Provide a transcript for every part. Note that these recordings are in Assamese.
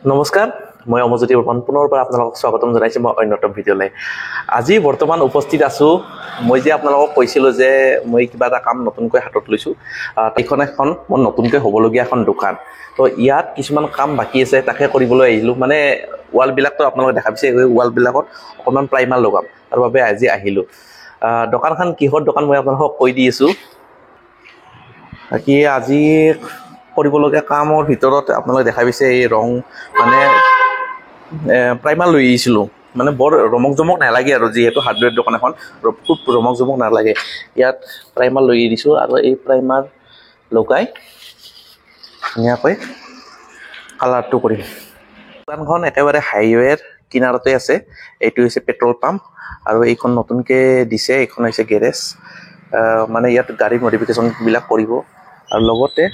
নমস্কাৰ মই অমৰজ্যোতি বৰ্মন পুনৰ পৰা আপোনালোকক স্বাগতম জনাইছো মই অন্যতম ভিডিঅ'লৈ আজি বৰ্তমান উপস্থিত আছো মই যে আপোনালোকক কৈছিলো যে মই কিবা এটা কাম নতুনকৈ হাতত লৈছো এইখন এখন মই নতুনকৈ হ'বলগীয়া এখন দোকান তো ইয়াত কিছুমান কাম বাকি আছে তাকে কৰিবলৈ আহিলো মানে ওয়াল বিলাকটো আপোনালোকে দেখা পাইছে এই ওয়াল বিলাকত অকমান প্ৰাইমাৰ লগাম তাৰ বাবে আজি আহিলো দোকানখন কিহৰ দোকান মই আপোনালোকক কৈ দি আছো কি আজি কৰিবলগীয়া কামৰ ভিতৰত আপোনালোকে দেখা পাইছে এই ৰং মানে প্ৰাইমাৰ লৈ আহিছিলো মানে বৰ ৰমক জমক নালাগে আৰু যেহেতু হাৰ্ডৱেৰ দোকান এখন খুব ৰমক জমক নালাগে ইয়াত প্ৰাইমাৰ লৈ দিছো আৰু এই প্ৰাইমাৰ লগাই ধুনীয়াকৈ কালাৰটো কৰিম দোকানখন একেবাৰে হাইৱেৰ কিনাৰতে আছে এইটো হৈছে পেট্ৰল পাম্প আৰু এইখন নতুনকৈ দিছে এইখন হৈছে গেৰেজ মানে ইয়াত গাড়ী মডিফিকেশ্যন বিলাক কৰিব আৰু লগতে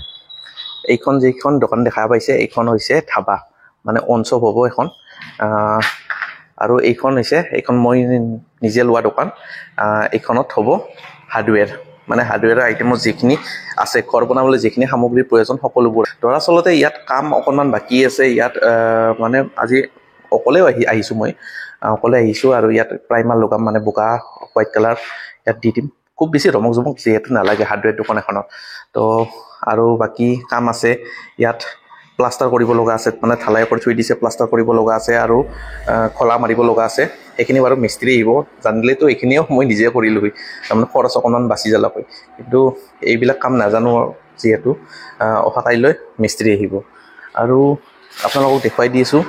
এইখন যেখন দোকান দেখা পাইছে এইখন হৈছে ধাবা মানে অনচপ হ'ব এখন আৰু এইখন হৈছে এইখন মই নিজে লোৱা দোকান এইখনত হ'ব হাৰ্ডৱেৰ মানে হাৰ্ডৱেৰৰ আইটেমৰ যিখিনি আছে ঘৰ বনাবলৈ যিখিনি সামগ্ৰীৰ প্ৰয়োজন সকলোবোৰ দৰাচলতে ইয়াত কাম অকণমান বাকী আছে ইয়াত মানে আজি অকলেও আহিছোঁ মই অকলে আহিছোঁ আৰু ইয়াত প্ৰাইমাৰ লগাম মানে বোকা হোৱাইট কালাৰ ইয়াত দি দিম খুব বেছি ৰমক জমক যিহেতু নালাগে হাৰ্ডৱেৰ দোকান এখনত তো আৰু বাকি কাম আছে ইয়াত প্লাষ্টাৰ কৰিব লগা আছে মানে ঢালাই কৰি থৈ দিছে প্লাষ্টাৰ কৰিব লগা আছে আৰু খলা মাৰিব লগা আছে এইখিনি বাৰু মিস্ত্ৰী আহিব জানিলেতো এইখিনিও মই নিজে কৰিলোঁ তাৰমানে খৰচ অকণমান বাচি যালাকৈ কিন্তু এইবিলাক কাম নাজানো যিহেতু অহা কাইলৈ মিস্ত্ৰী আহিব আৰু আপোনালোকক দেখুৱাই দি আছোঁ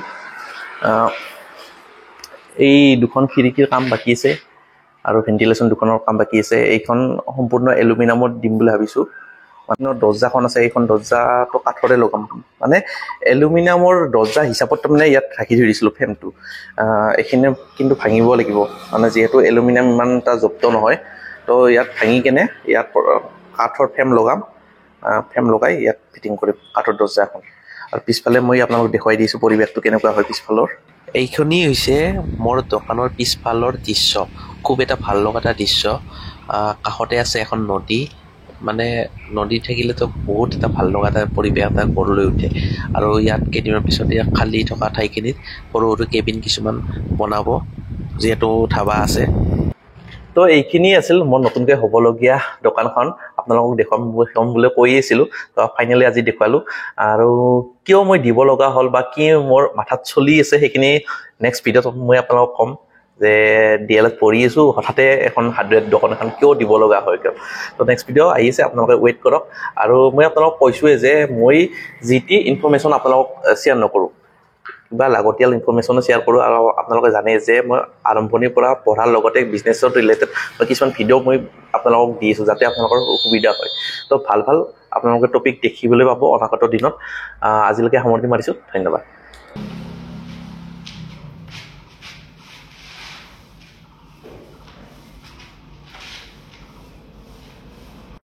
এই দুখন খিৰিকীৰ কাম বাকী আছে আৰু ভেন্টিলেশ্যন দুখনৰ কাম বাকী আছে এইখন সম্পূৰ্ণ এলুমিনিয়ামত দিম বুলি ভাবিছোঁ মানে দৰ্জাখন আছে এইখন দৰ্জাটো কাঠৰে লগাম মানে এলুমিনিয়ামৰ দৰ্জা হিচাপত তাৰমানে ইয়াত ৰাখি থৈ দিছিলোঁ ফ্ৰেমটো এইখিনি কিন্তু ভাঙিব লাগিব মানে যিহেতু এলুমিনিয়াম ইমান এটা জব্দ নহয় তো ইয়াত ভাঙি কেনে ইয়াত কাঠৰ ফ্ৰেম লগাম ফ্ৰেম লগাই ইয়াত ফিটিং কৰিম কাঠৰ দৰ্জা এখন আৰু পিছফালে মই আপোনালোকক দেখুৱাই দিছোঁ পৰিৱেশটো কেনেকুৱা হয় পিছফালৰ এইখনেই হৈছে মোৰ দোকানৰ পিছফালৰ দৃশ্য খুব এটা ভাল লগা এটা দৃশ্য কাষতে আছে এখন নদী মানে নদী থাকিলেতো বহুত এটা ভাল লগা এটা পৰিৱেশ এটা গঢ়লৈ উঠে আৰু ইয়াত কেইদিনৰ পিছত ইয়াত খালী থকা ঠাইখিনিত সৰু সৰু কেবিন কিছুমান বনাব যিহেতু ধাবা আছে তো এইখিনি আছিল মোৰ নতুনকৈ হ'বলগীয়া দোকানখন আপোনালোকক দেখুৱাম বুলি কৈ আছিলোঁ তো ফাইনেলি আজি দেখুৱালোঁ আৰু কিয় মই দিব লগা হ'ল বা কি মোৰ মাথাত চলি আছে সেইখিনি নেক্সট ভিডিঅ'ত মই আপোনালোকক ক'ম যে ডিএলত পঢ়ি আছোঁ হঠাতে এখন হাৰ্ডৱেৰ দোকান এখন কিয় দিব লগা হয় কিয় তো নেক্সট ভিডিঅ' আহি আছে আপোনালোকে ৱেইট কৰক আৰু মই আপোনালোকক কৈছোঁৱে যে মই যি টি ইনফৰ্মেশ্যন আপোনালোকক শ্বেয়াৰ নকৰোঁ কিবা লাগতিয়াল ইনফৰ্মেশ্যনো শ্বেয়াৰ কৰোঁ আৰু আপোনালোকে জানে যে মই আৰম্ভণিৰ পৰা পঢ়াৰ লগতে বিজনেছৰ ৰিলেটেড কিছুমান ভিডিঅ' মই আপোনালোকক দি আছোঁ যাতে আপোনালোকৰ সুবিধা হয় তো ভাল আপোনালোকে টপিক দেখিবলৈ পাব অনাগত দিনত আজিলৈকে সামৰণি মাৰিছোঁ ধন্যবাদ